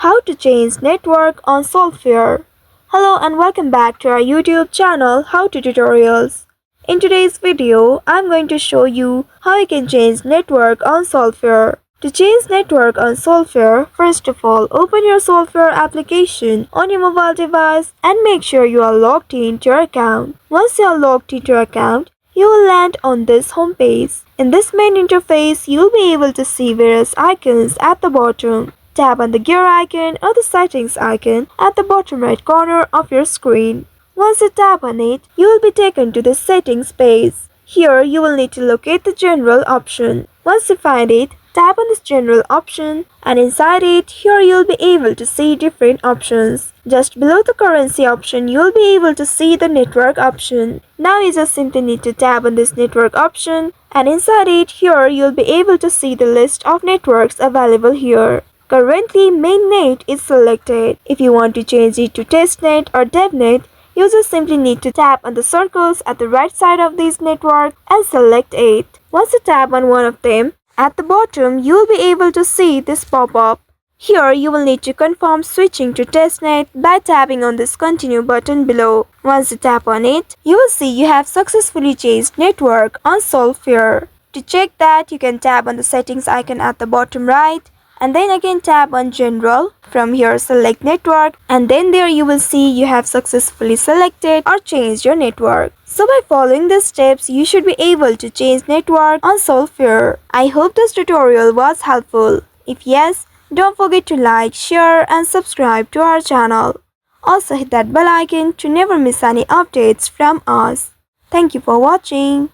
How to change network on Solflare. Hello and welcome back to our YouTube channel How to Tutorials. In today's video, I'm going to show you how you can change network on Solflare. To change network on Solflare, first of all, open your Solflare application on your mobile device and make sure you are logged into your account. Once you are logged into your account, you will land on this home page. In this main interface, you will be able to see various icons at the bottom. Tap on the gear icon or the settings icon at the bottom right corner of your screen. Once you tap on it, you will be taken to the settings page. Here, you will need to locate the general option. Once you find it, tap on this general option and inside it, here you will be able to see different options. Just below the currency option, you will be able to see the network option. Now you just simply need to tap on this network option and inside it, here you will be able to see the list of networks available here. Currently, mainnet is selected. If you want to change it to testnet or devnet, you just simply need to tap on the circles at the right side of this network and select it. Once you tap on one of them, at the bottom you will be able to see this pop-up. Here you will need to confirm switching to testnet by tapping on this continue button below. Once you tap on it, you will see you have successfully changed network on Solflare. To check that, you can tap on the settings icon at the bottom right and then again tap on general. From here select network and then there you will see you have successfully selected or changed your network. So by following these steps you should be able to change network on Solflare. I hope this tutorial was helpful. If yes, don't forget to like, share and subscribe to our channel. Also hit that bell icon to never miss any updates from us. Thank you for watching.